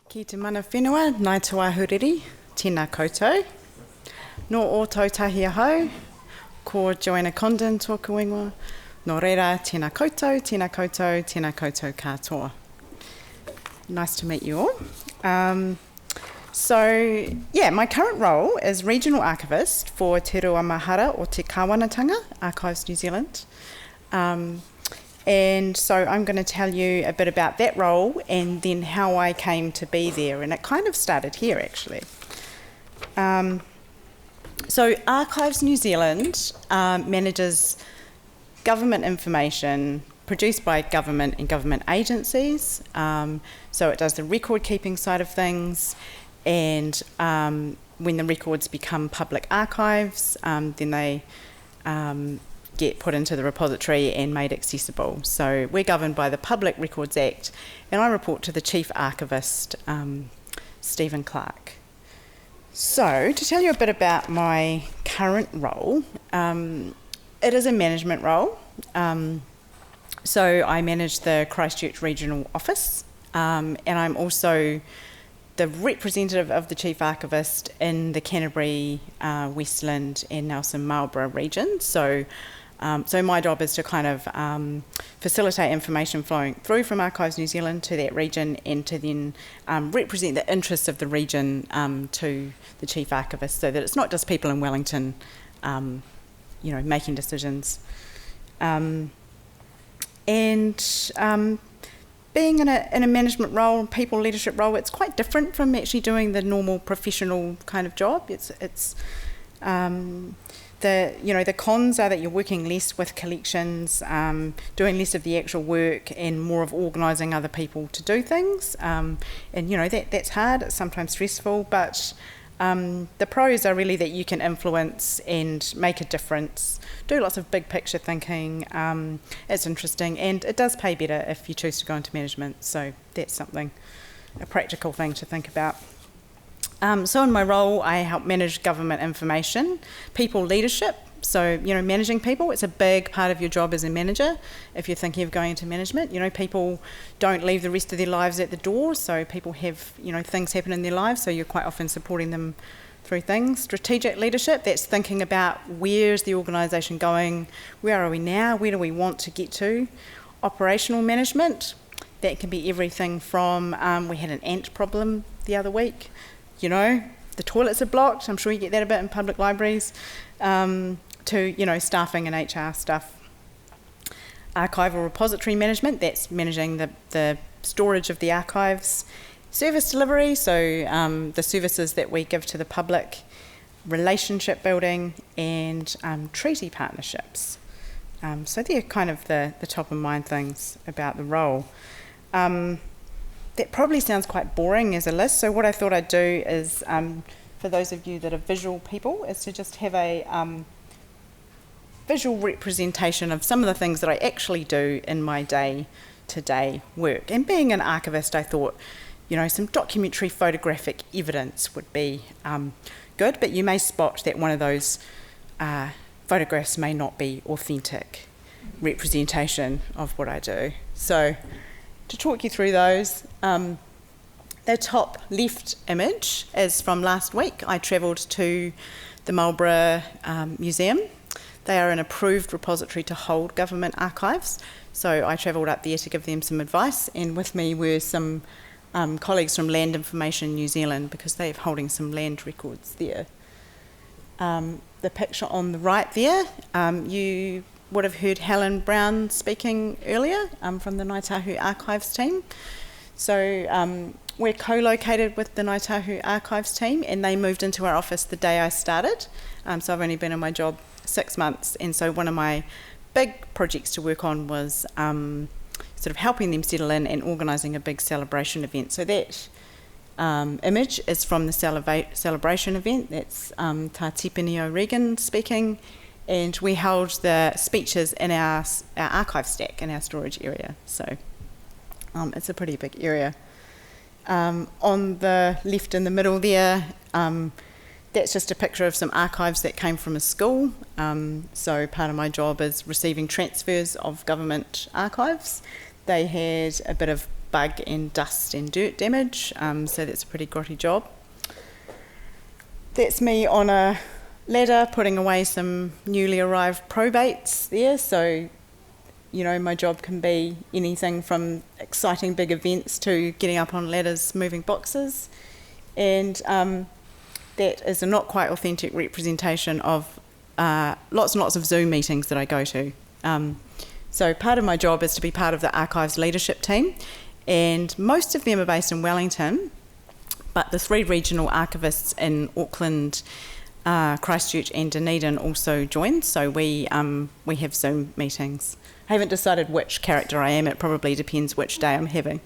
Ki te mana whenua, nai te wahuriri, tēnā koutou. No o tau tahi ahau, ko Joanna Condon tōku ingoa. No reira, tēnā koutou, tēnā koutou, tēnā koutou katoa. Nice to meet you all. My current role is Regional Archivist for Te Rua Mahara o Te Kawanatanga Archives New Zealand. And so I'm going to tell you a bit about that role and then how I came to be there. And it kind of started here, actually. So Archives New Zealand manages government information produced by government and government agencies. So it does the record keeping side of things. And when the records become public archives, then they get put into the repository and made accessible. So we're governed by the Public Records Act, and I report to the Chief Archivist, Stephen Clark. So to tell you a bit about my current role, it is a management role. So I manage the Christchurch Regional Office, and I'm also the representative of the Chief Archivist in the Canterbury, Westland and Nelson Marlborough regions. So my job is to kind of facilitate information flowing through from Archives New Zealand to that region and to then represent the interests of the region to the Chief Archivist, so that it's not just people in Wellington, making decisions. Being in a management role, people leadership role, it's quite different from actually doing the normal professional kind of job. The cons are that you're working less with collections, doing less of the actual work and more of organising other people to do things. That's hard, it's sometimes stressful, but the pros are really that you can influence and make a difference, do lots of big picture thinking. It's interesting, and it does pay better if you choose to go into management, so that's a practical thing to think about. So in my role, I help manage government information, people leadership. So, managing people, it's a big part of your job as a manager. If you're thinking of going into management, people don't leave the rest of their lives at the door. So people have, things happen in their lives. So you're quite often supporting them through things. Strategic leadership, that's thinking about where's the organisation going, where are we now, where do we want to get to. Operational management, that can be everything from, we had an ant problem the other week. The toilets are blocked. I'm sure you get that a bit in public libraries, to, staffing and HR stuff. Archival repository management, that's managing the storage of the archives. Service delivery, so the services that we give to the public. Relationship building and treaty partnerships. So they're kind of the top of mind things about the role. That probably sounds quite boring as a list, so what I thought I'd do is, for those of you that are visual people, is to just have a visual representation of some of the things that I actually do in my day-to-day work. And being an archivist, I thought, some documentary photographic evidence would be good, but you may spot that one of those photographs may not be authentic representation of what I do. So, to talk you through those, the top left image is from last week. I travelled to the Marlborough Museum. They are an approved repository to hold government archives, so I travelled up there to give them some advice, and with me were some colleagues from Land Information New Zealand, because they're holding some land records there. The picture on the right there, you would have heard Helen Brown speaking earlier from the Ngāi Tahu Archives team. So we're co-located with the Ngāi Tahu Archives team, and they moved into our office the day I started. So I've only been in my job 6 months, and so one of my big projects to work on was sort of helping them settle in and organising a big celebration event. So that image is from the celebration event. That's Tā Tipini O'Regan speaking, and we held the speeches in our archive stack in our storage area. So it's a pretty big area. On the left in the middle there, that's just a picture of some archives that came from a school. So part of my job is receiving transfers of government archives. They had a bit of bug and dust and dirt damage, so that's a pretty grotty job. That's me on a ladder putting away some newly arrived probates there, so my job can be anything from exciting big events to getting up on ladders moving boxes, and that is a not quite authentic representation of lots and lots of Zoom meetings that I go to. So part of my job is to be part of the archives leadership team, and most of them are based in Wellington, but the 3 regional archivists in Auckland, Christchurch and Dunedin also join, so we have Zoom meetings. I haven't decided which character I am. It probably depends which day I'm having.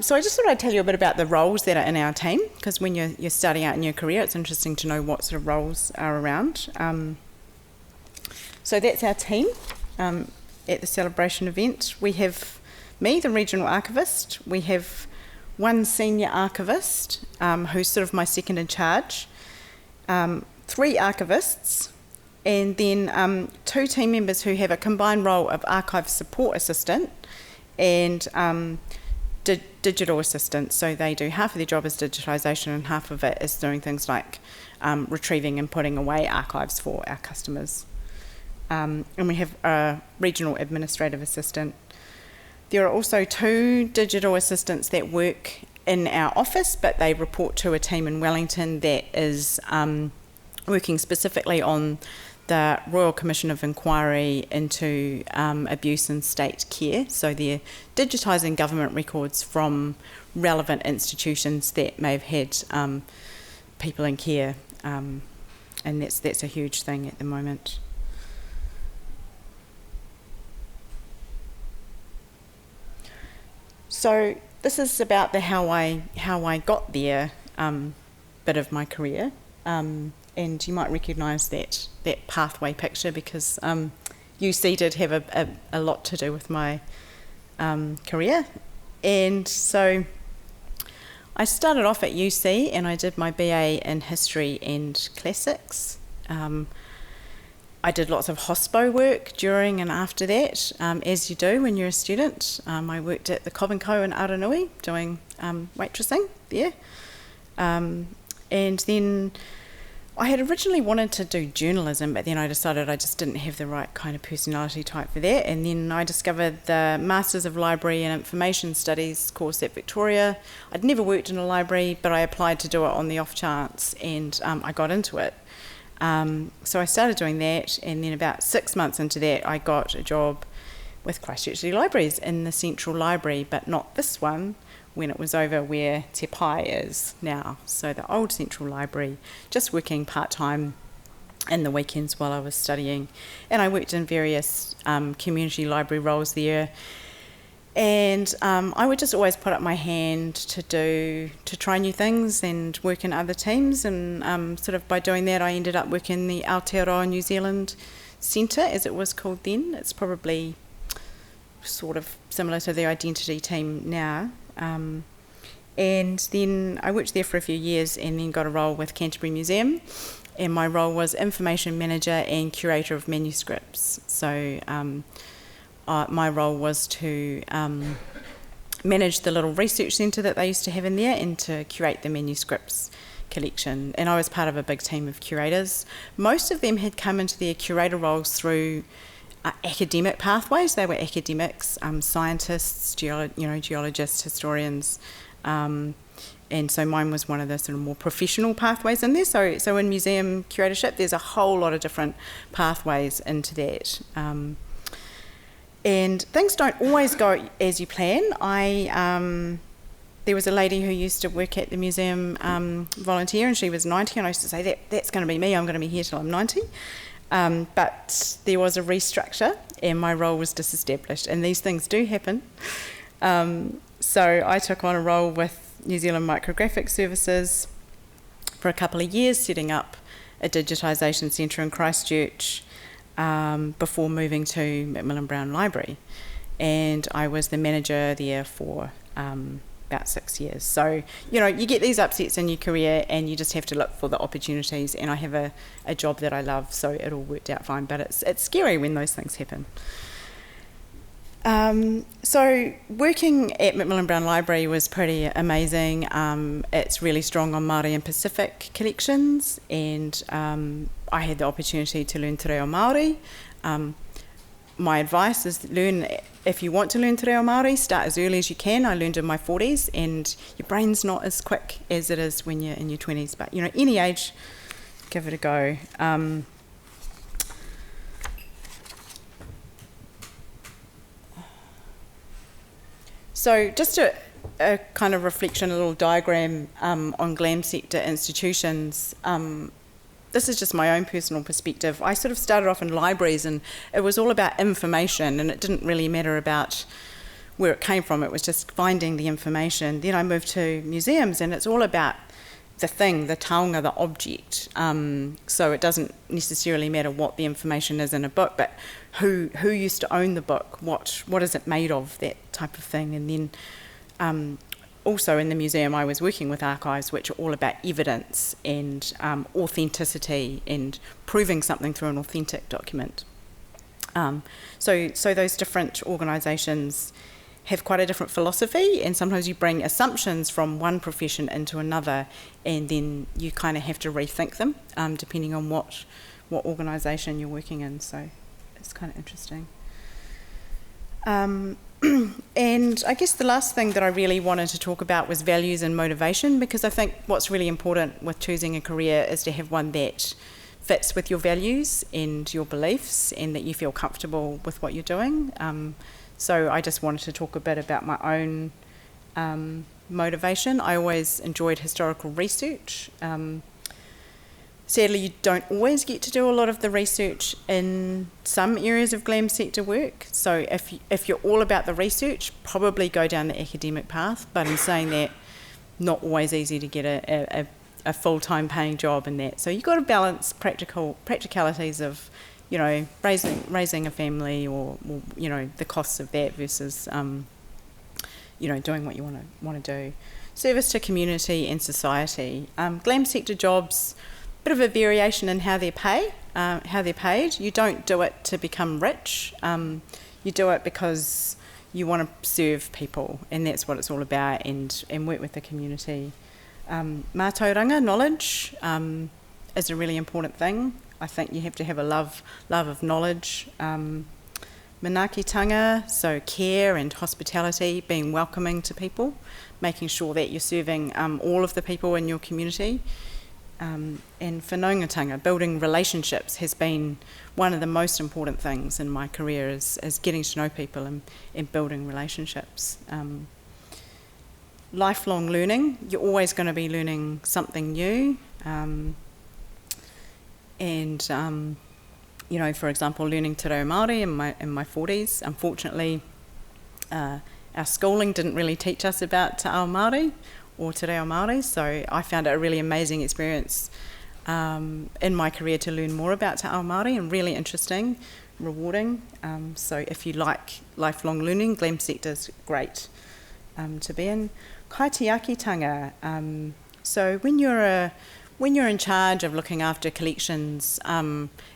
So I just thought I'd tell you a bit about the roles that are in our team, because when you're starting out in your career, it's interesting to know what sort of roles are around. So that's our team at the celebration event. We have me, the regional archivist. We have one senior archivist, who's sort of my second in charge, 3 archivists, and then 2 team members who have a combined role of archive support assistant and digital assistant. So they do half of their job as digitisation and half of it is doing things like retrieving and putting away archives for our customers. And we have a regional administrative assistant. There are also 2 digital assistants that work in our office, but they report to a team in Wellington that is working specifically on the Royal Commission of Inquiry into abuse in state care. So they're digitising government records from relevant institutions that may have had people in care, and that's a huge thing at the moment. So this is about the how I got there bit of my career, and you might recognise that pathway picture because UC did have a lot to do with my career. And so I started off at UC and I did my BA in History and Classics. I did lots of hospo work during and after that, as you do when you're a student. I worked at the Cobb & Co in Aranui doing waitressing there. And then I had originally wanted to do journalism, but then I decided I just didn't have the right kind of personality type for that. And then I discovered the Masters of Library and Information Studies course at Victoria. I'd never worked in a library, but I applied to do it on the off chance, and I got into it. So I started doing that, and then about 6 months into that, I got a job with Christchurch Libraries in the Central Library, but not this one, when it was over where Te Pai is now. So the old Central Library, just working part-time in the weekends while I was studying. And I worked in various community library roles there. And I would just always put up my hand to try new things and work in other teams. And sort of by doing that, I ended up working in the Aotearoa New Zealand Centre, as it was called then. It's probably sort of similar to the identity team now. And then I worked there for a few years and then got a role with Canterbury Museum. And my role was information manager and curator of manuscripts. So my role was to manage the little research centre that they used to have in there and to curate the manuscripts collection. And I was part of a big team of curators. Most of them had come into their curator roles through academic pathways. They were academics, scientists, geologists, historians, and so mine was one of the sort of more professional pathways in there. So in museum curatorship, there's a whole lot of different pathways into that. And things don't always go as you plan. There was a lady who used to work at the museum, volunteer, and she was 90, and I used to say, that's going to be me, I'm going to be here till I'm 90. But there was a restructure, and my role was disestablished, and these things do happen. So I took on a role with New Zealand Micrographic Services for a couple of years, setting up a digitisation centre in Christchurch, before moving to Macmillan Brown Library. And I was the manager there for about 6 years. So, you get these upsets in your career and you just have to look for the opportunities, and I have a job that I love, so it all worked out fine, but it's scary when those things happen. So working at Macmillan Brown Library was pretty amazing. It's really strong on Māori and Pacific collections, and I had the opportunity to learn te reo Māori. My advice is if you want to learn te reo Māori, start as early as you can. I learned in my 40s, and your brain's not as quick as it is when you're in your 20s, but any age, give it a go. So just a kind of reflection, a little diagram on GLAM sector institutions. This is just my own personal perspective. I sort of started off in libraries, and it was all about information, and it didn't really matter about where it came from. It was just finding the information. Then I moved to museums, and it's all about the thing, the taonga, the object. So it doesn't necessarily matter what the information is in a book, but who used to own the book, what is it made of, that type of thing. And then also in the museum I was working with archives, which are all about evidence and authenticity and proving something through an authentic document. So those different organisations have quite a different philosophy, and sometimes you bring assumptions from one profession into another, and then you kind of have to rethink them depending on what organisation you're working in. So it's kind of interesting. And I guess the last thing that I really wanted to talk about was values and motivation, because I think what's really important with choosing a career is to have one that fits with your values and your beliefs, and that you feel comfortable with what you're doing. So I just wanted to talk a bit about my own motivation. I always enjoyed historical research. Sadly, you don't always get to do a lot of the research in some areas of GLAM sector work. So if you're all about the research, probably go down the academic path. But in saying that, not always easy to get a full-time paying job in that. So you've got to balance practicalities of, raising a family, or the costs of that versus, doing what you want to do. Service to community and society. GLAM sector jobs, bit of a variation in how they're paid. You don't do it to become rich. You do it because you want to serve people, and that's what it's all about, and work with the community. Mātauranga, knowledge, is a really important thing. I think you have to have a love of knowledge. Manaakitanga, so care and hospitality, being welcoming to people, making sure that you're serving all of the people in your community. And whanaungatanga, building relationships, has been one of the most important things in my career, is getting to know people and building relationships. Lifelong learning, you're always going to be learning something new. For example, learning te reo Māori in my 40s. Unfortunately, our schooling didn't really teach us about te ao Māori or te reo Māori, so I found it a really amazing experience in my career to learn more about te ao Māori, and really interesting, rewarding. So if you like lifelong learning, GLAM sector's great to be in. Kaitiakitanga, so when you're in charge of looking after collections,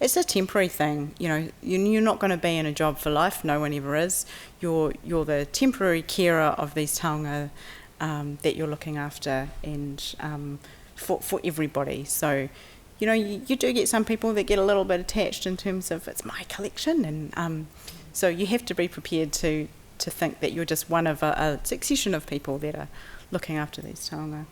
it's a temporary thing. You're not going to be in a job for life. No one ever is. You're the temporary carer of these taonga that you're looking after, and for everybody. So, you do get some people that get a little bit attached in terms of it's my collection, and so you have to be prepared to think that you're just one of a succession of people that are looking after these taonga.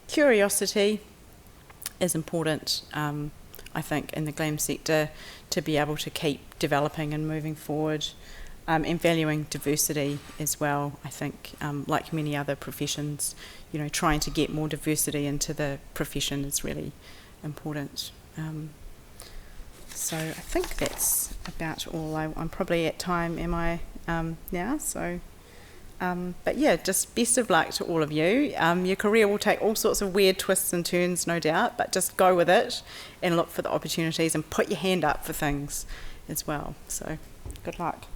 Curiosity is important, I think, in the GLAM sector, to be able to keep developing and moving forward, and valuing diversity as well. I think, like many other professions, trying to get more diversity into the profession is really important. So I think that's about all. I'm probably at time, am I, now? So. But yeah, just best of luck to all of you. Your career will take all sorts of weird twists and turns, no doubt, but just go with it and look for the opportunities and put your hand up for things as well. So good luck.